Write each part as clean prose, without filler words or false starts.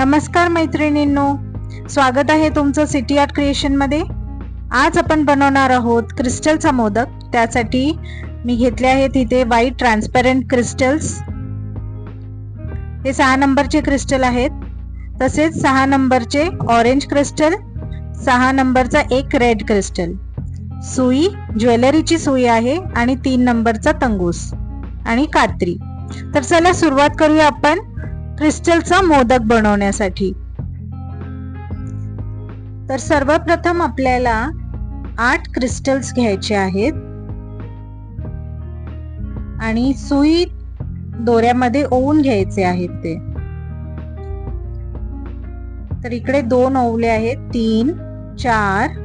नमस्कार मैत्रिणींनो, स्वागत आहे तुमचं सिटी आर्ट क्रिएशन मध्ये। आज आपण बनवणार आहोत क्रिस्टलचा मोदक। त्यासाठी मी घेतले आहेत इथे व्हाईट ट्रान्सपरंट क्रिस्टल्स। हे 6 नंबरचे क्रिस्टल आहेत, तसेच 6 नंबरचे ऑरेंज क्रिस्टल, 6 नंबरचा एक रेड क्रिस्टल, सुई ज्वेलरीची सुई आहे आणि 3 नंबरचा तंगूस आणि कात्री। तर चला सुरुवात करूया आपण क्रिस्टलचा मोदक बनवण्यासाठी। तर सर्वप्रथम आपल्याला 8 क्रिस्टल्स घ्यायचे आहेत आणि सुई दोऱ्यामध्ये ओवून घ्यायचे आहेत ते। तर इकडे 2 ओवले आहेत, 3 4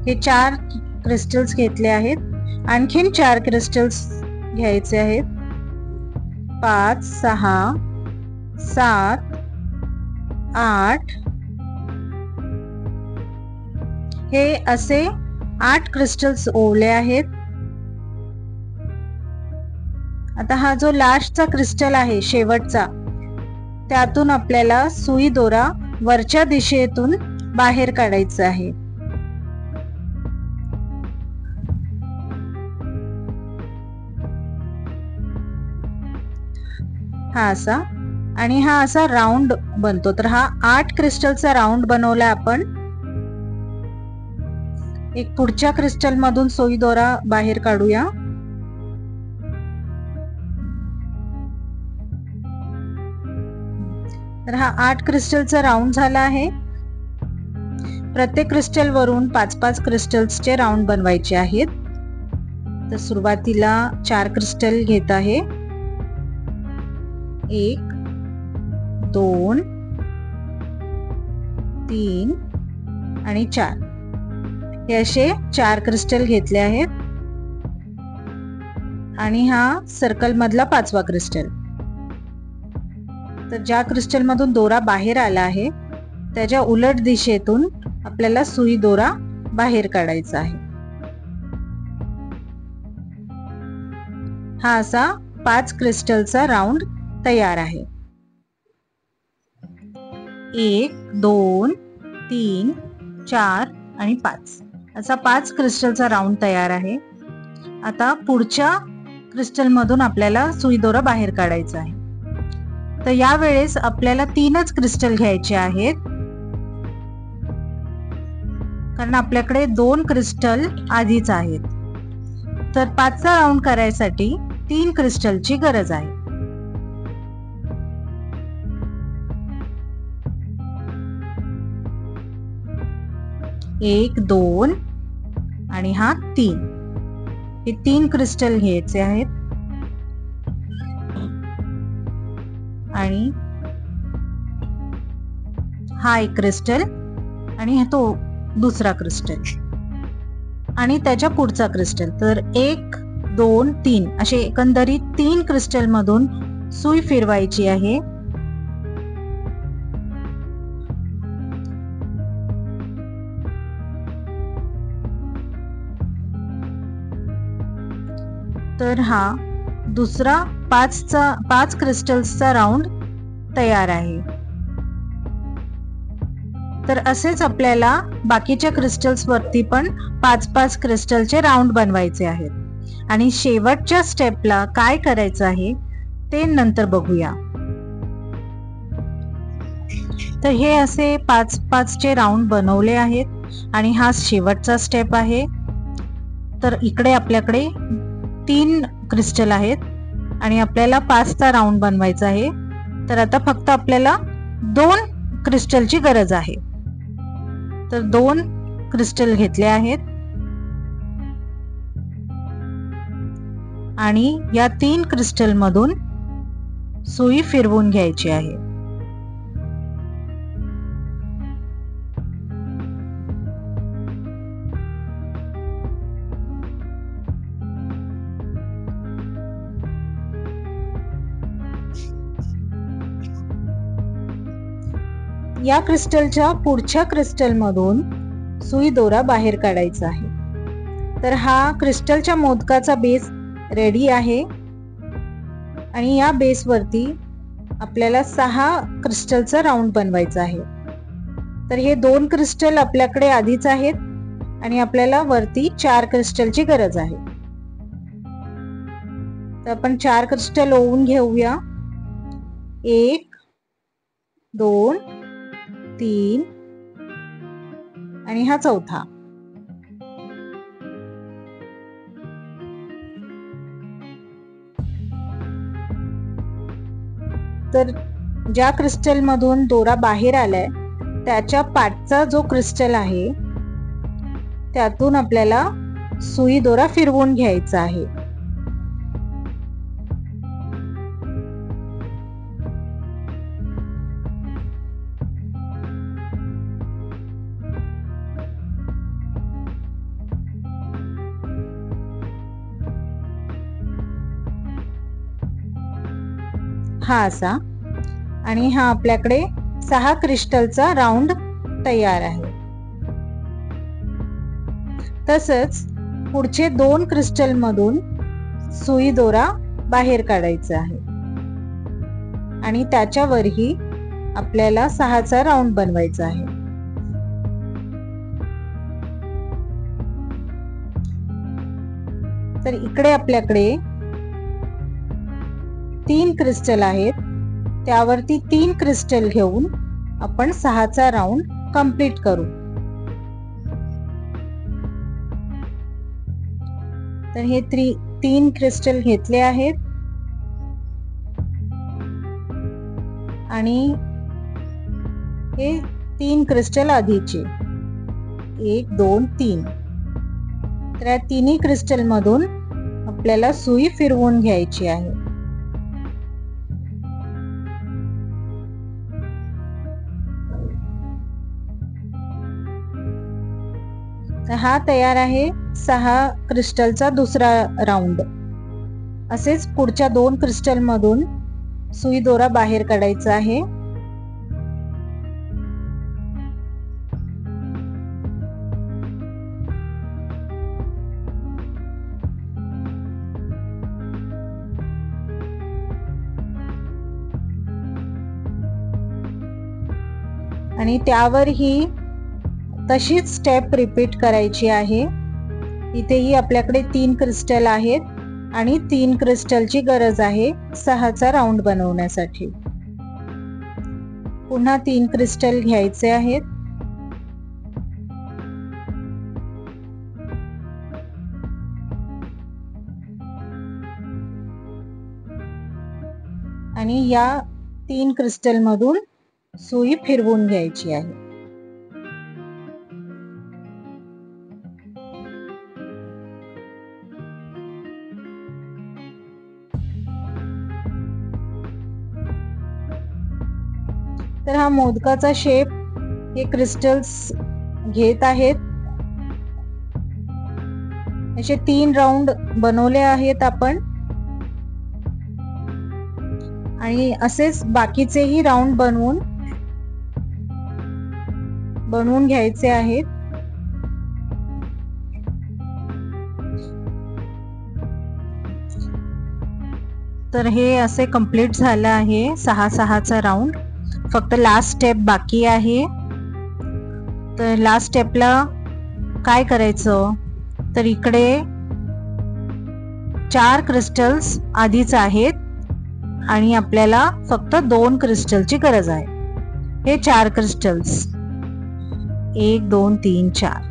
हे 4 क्रिस्टल्स घेतले आहेत। आणखीन 4 क्रिस्टल्स घ्यायचे आहेत, 5 6 7 8 हे असे 8 क्रिस्टल्स ओवले आहेत। आता हा जो लास्टचा क्रिस्टल आहे, शेवटचा, त्यातून आपल्याला सुई दोरा वरच्या दिशेतून बाहेर काढायचा आहे। हा असा, आणि हा असा राउंड बनतो। तर हा 8 क्रिस्टलचा राउंड बनवला आपण। एक पुढच्या क्रिस्टल मधून सुई दोरा बाहेर काढूया। तर हा 8 क्रिस्टलचा राउंड झाला आहे। प्रत्येक क्रिस्टल वरून 5-5 क्रिस्टल्सचे राउंड बनवायचे आहेत। तर सुरुवातीला 4 क्रिस्टल घेत आहे, 1 2 3 आणि 4 हे असे 4 क्रिस्टल घेतले आहेत। आणि हा सर्कल मधला 5वा क्रिस्टल। तर ज्या क्रिस्टल मधून दोरा बाहेर आला आहे त्याच्या उलट दिशेतून आपल्याला सुई दोरा बाहेर काढायचा आहे। हा असा 5 क्रिस्टलचा राउंड तयार आहे। 1 2 3 4 आणि 5 असा 5 क्रिस्टलचा राउंड तयार आहे। आता पुढच्या क्रिस्टल मधून आपल्याला सुई दोरा बाहेर काढायचा आहे। तर या वेळेस आपल्याला 3च क्रिस्टल घ्यायचे आहेत, कारण आपल्याकडे 2 क्रिस्टल आधीच आहेत। तर 5चा राउंड करायसाठी 3 क्रिस्टलची गरज आहे। 1 2 आणि हा 3 हे 3 क्रिस्टल घ्यायचे आहेत आणि हा एक क्रिस्टल आणि तो दुसरा क्रिस्टल आणि त्याच्या पुढचा क्रिस्टल। तर 1 2 3 असे एकंदरीत 3 क्रिस्टल मधून सुई फिरवायची आहे। तर हा दुसरा 5 क्रिस्टल्सचा राउंड तयार आहे। तर असेच आपल्याला बाकीच्या क्रिस्टल्स वरती पण 5-5 क्रिस्टलचे राउंड बनवायचे आहेत। आणि शेवटच्या स्टेपला काय करायचं आहे ते नंतर बघूया। तर हे असे 5-5 चे राउंड बनवले आहेत आणि हा शेवटचा स्टेप आहे। तर इकडे आपल्याकडे 3 क्रिस्टल आहेत आणि आपल्याला 5चा राउंड बनवायचा आहे। तर आता फक्त आपल्याला 2 क्रिस्टलची गरज आहे। तर 2 क्रिस्टल घेतले आहेत आणि या 3 क्रिस्टल मधून सुई फिरवून घ्यायची आहे। या क्रिस्टलच्या पुढच्या क्रिस्टल मधून सुई दोरा बाहेर काढायचा आहे। तर हा क्रिस्टलच्या मोदकाचा बेस रेडी आहे। आणि या बेसवरती आपल्याला 6 क्रिस्टलचा राऊंड बनवायचा आहे. तर हे 2 क्रिस्टल आपल्याकडे आधीच आहेत आणि आपल्याला वरती 4 क्रिस्टलची गरज आहे. तर आपण 4 क्रिस्टल ओवून घेऊया. 1 2 3 आणि हा चौथा. तर ज्या क्रिस्टल मधून दोरा बाहेर आलाय त्याच्या पाठचा जो क्रिस्टल आहे त्यातून आपल्याला सुई दोरा फिरवून घ्यायचा आहे. हा असा. आणि हा आपल्याकडे 6 क्रिस्टलचा राऊंड तयार आहे. तसंच पुढचे 2 क्रिस्टल मधून सुई दोरा बाहेर काढायचा आहे आणि त्याच्यावरही आपल्याला 6चा राऊंड बनवायचा आहे. तर इकडे आपल्याकडे 3 क्रिस्टल आहेत. त्यावरती 3 क्रिस्टल घेऊन आपण 6चा राऊंड कंप्लीट करू. तर हे 3 क्रिस्टल घेतले आहेत आणि हे 3 क्रिस्टल आधीचे 1 2 3. तर या तिन्ही क्रिस्टल मधून आपल्याला सुई फिरवून घ्यायची आहे. तर हा तयार आहे 6 क्रिस्टलचा दुसरा राऊंड. असेच पुढच्या 2 क्रिस्टल मधून सुई दोरा बाहेर काढायचा आहे. आणि त्यावर ही तशीच स्टेप रिपीट करायची आहे. इथेही आपल्याकडे 3 क्रिस्टल आहेत आणि 3 क्रिस्टलची गरज आहे 6चा राऊंड बनवण्यासाठी. पुन्हा 3 क्रिस्टल घ्यायचे आहेत आणि या 3 क्रिस्टल मधून सुई फिरवून घ्यायची आहे. तर हा मोदकाचा शेप हे क्रिस्टल्स घेत आहेत. असे 3 राऊंड बनवले आहेत आपण आणि असेच बाकीचेही राऊंड बनवून घ्यायचे आहेत. तर हे असे कंप्लीट झालं आहे 6-6चा राऊंड. फक्त लास्ट स्टेप बाकी आहे. तर लास्ट स्टेपला काय करायचं, तर इकडे 4 क्रिस्टल्स आधीच आहेत आणि आपल्याला फक्त 2 क्रिस्टलची गरज आहे. हे 4 क्रिस्टल्स 1 2 3 4.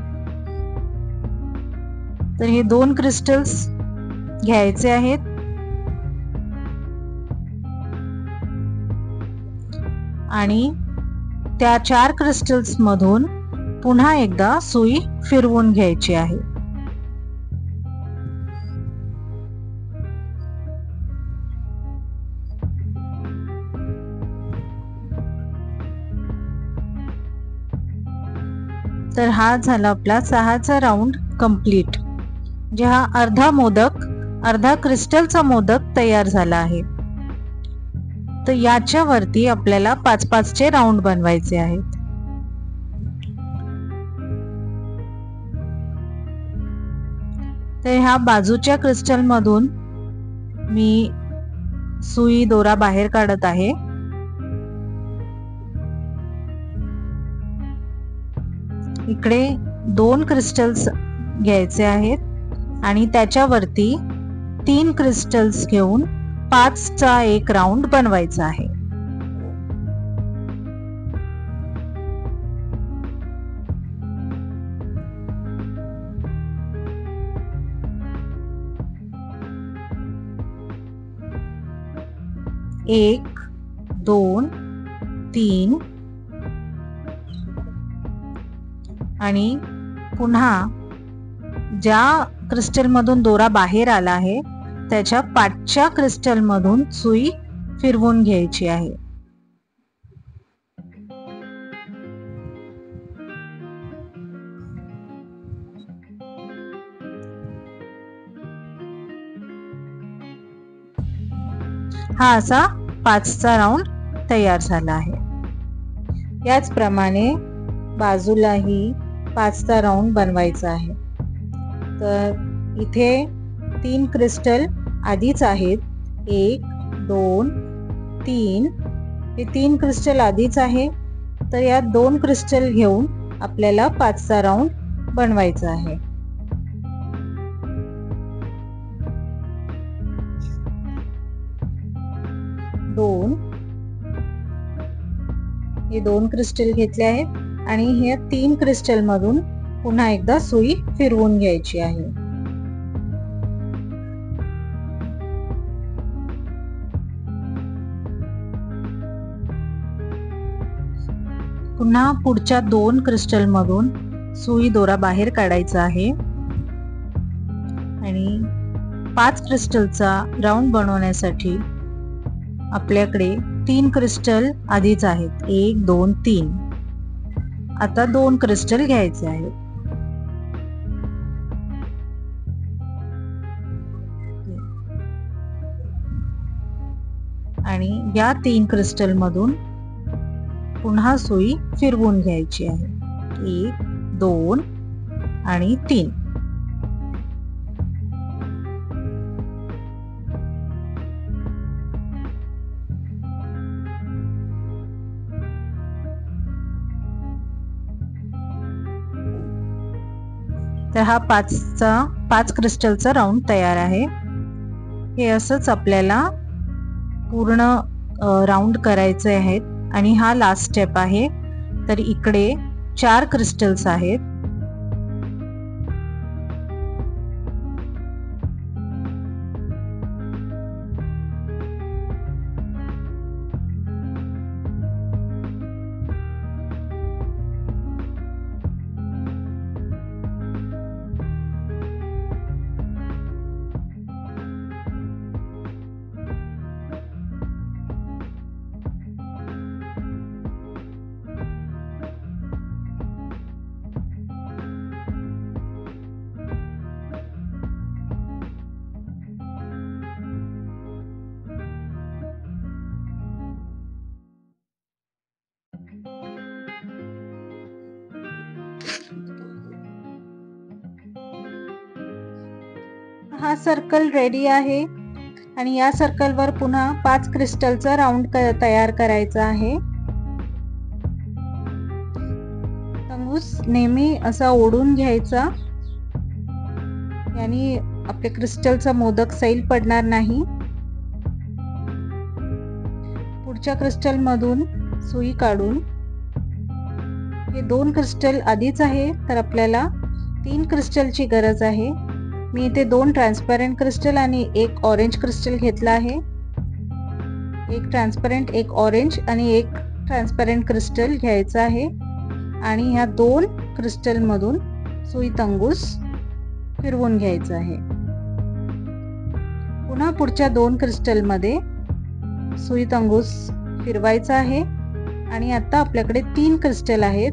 तर हे 2 क्रिस्टल्स घ्यायचे आहेत आणि त्या 4 क्रिस्टल्स मधून पुन्हा एकदा सुई फिरवून घ्यायची आहे. तर हा झाला आपला 6चा राऊंड कंप्लीट. जे हा अर्धा क्रिस्टलचा मोदक तयार झाला आहे. तर याच्यावरती आपल्याला 5-5चे राऊंड बनवायचे आहेत. तर ह्या बाजूच्या क्रिस्टल मधून मी सुई दोरा बाहेर काढत आहे. इकडे 2 क्रिस्टल्स घ्यायचे आहेत आणि त्याच्यावरती 3 क्रिस्टल्स घेऊन 5चा एक राऊंड बनवायचा आहे. एक, 2, 3 आणि पुन्हा ज्या क्रिस्टल मधून दोरा बाहेर आला आहे त्याच्या पाठच्या क्रिस्टल मधून सुई फिरवून घ्यायची आहे. हा असा 5चा राऊंड तयार झाला आहे. याचप्रमाणे बाजूलाही 5चा राऊंड बनवायचा आहे. तर इथे 3 क्रिस्टल आधीच आहेत. 1, 2, 3 हे 3 क्रिस्टल आधीच आहे. तर या 2 क्रिस्टल घेऊन आपल्याला 5चा राऊंड बनवायचा आहे. हे 2 क्रिस्टल घेतले आहेत आणि हे 3 क्रिस्टल मधून पुन्हा एकदा सुई फिरवून घ्यायची आहे. पुन्हा पुढच्या 2 क्रिस्टल मधून सुई दोरा बाहेर काढायचा आहे आणि 5 क्रिस्टलचा राऊंड बनवण्यासाठी आपल्याकडे 3 क्रिस्टल आधीच आहेत. 1, 2, 3 आता 2 क्रिस्टल घ्यायचे आहेत. आणि या 3 क्रिस्टल मधून पुन्हा सुई फिरवून घ्यायची आहे. 1, 2 आणि 3. तर हा 5 क्रिस्टलचा राऊंड तयार आहे. हे असंच आपल्याला पूर्ण राऊंड करायचे आहेत आणि हा लास्ट स्टेप आहे. तर इकडे 4 क्रिस्टल्स आहेत. हा सर्कल रेडी आहे आणि या सर्कलवर पुन्हा 5 क्रिस्टलचा राऊंड तयार करायचा आहे. तंगूस नेहमी असा ओढून घ्यायचा, यानी आपल्या क्रिस्टलचा मोदक सैल पडणार नाही. पुढच्या क्रिस्टल मधून सुई काढून हे 2 क्रिस्टल आधीच आहे तर आपल्याला 3 क्रिस्टलची गरज आहे. मी इथे 2 ट्रान्सपरंट क्रिस्टल आणि 1 ऑरेंज क्रिस्टल घेतला आहे. 1 ट्रान्सपरंट, 1 ऑरेंज आणि 1 ट्रान्सपरंट क्रिस्टल घ्यायचा आहे आणि ह्या 2 क्रिस्टल मधून सुई तंगूस फिरवून घ्यायचा आहे. पुन्हा पुढच्या 2 क्रिस्टल मध्ये सुई तंगूस फिरवायचा आहे आणि आता आपल्याकडे 3 क्रिस्टल आहेत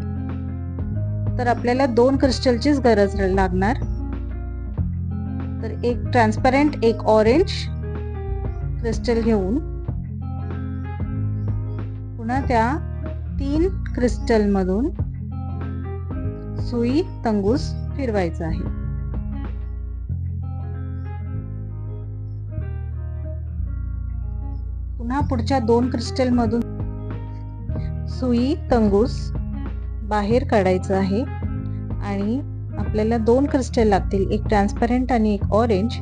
तर आपल्याला 2 क्रिस्टलचीच गरज लागणार. तर 1 ट्रान्सपरंट, 1 ऑरेंज क्रिस्टल घेऊन पुन्हा त्या 3 क्रिस्टल मधून सुई तंगूस फिरवायचा आहे. पुन्हा पुढच्या 2 क्रिस्टल मधून सुई तंगूस बाहेर काढायचं आहे आणि आपल्याला 2 क्रिस्टल लागतील, एक ट्रान्सपरंट आणि एक ऑरेंज.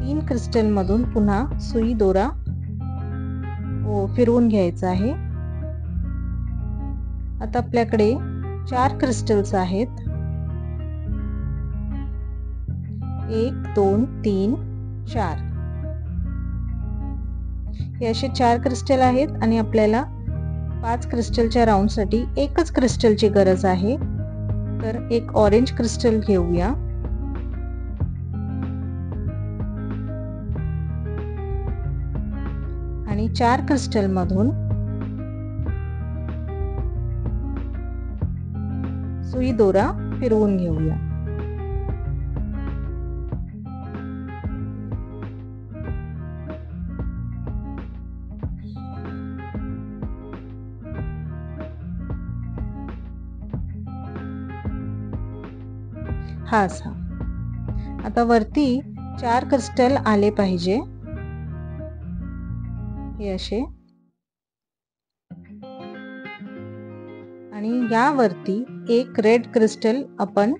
3 क्रिस्टल मधून पुन्हा सुई दोरा फिरवून घ्यायचा आहे. आता आपल्याकडे 4 क्रिस्टल्स आहेत. 1 2 3 4 हे असे 4 क्रिस्टल आहेत आणि आपल्याला 5 क्रिस्टलच्या राऊंड साठी एकच क्रिस्टलची गरज आहे. तर एक ऑरेंज क्रिस्टल घेऊया आणि 4 क्रिस्टल मधून सुई दोरा फिरवून घेऊया. हा असा. आता वरती 4 क्रिस्टल आले पाहिजे हे असे आणि यावरती एक रेड क्रिस्टल आपण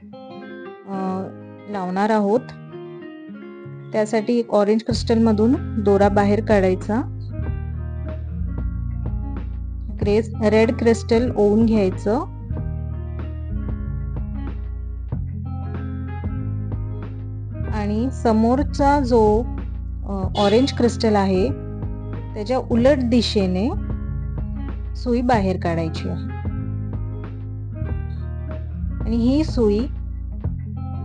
लावणार आहोत. त्यासाठी एक ऑरेंज क्रिस्टल मधून दोरा बाहेर काढायचा, रेड क्रिस्टल ओवून घ्यायचं आणि समोरचा जो ऑरेंज क्रिस्टल आहे त्याच्या उलट दिशेने सुई बाहेर काढायची आहे आणि ही सुई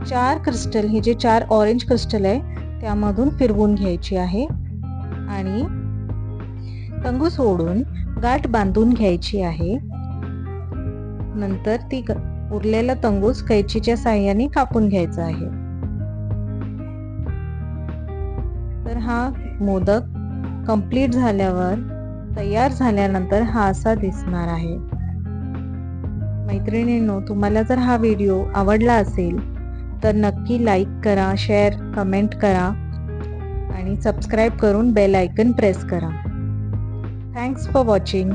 4 क्रिस्टल, हे जे 4 ऑरेंज क्रिस्टल आहे त्यामधून फिरवून घ्यायची आहे आणि तंगूस ओढून गाठ बांधून घ्यायची आहे. नंतर ती उरलेला तंगूस कैचीच्या साहाय्याने कापून घ्यायचा आहे. तर हा मोदक कंप्लीट झाल्यावर, तयार झाल्यानंतर हा असा दिसणार आहे. मैत्रिणींनो, तुम्हाला जर हा व्हिडिओ आवडला असेल तर नक्की लाईक करा, शेअर, कमेंट करा आणि सबस्क्राईब करून बेल आयकन प्रेस करा. Thanks for watching.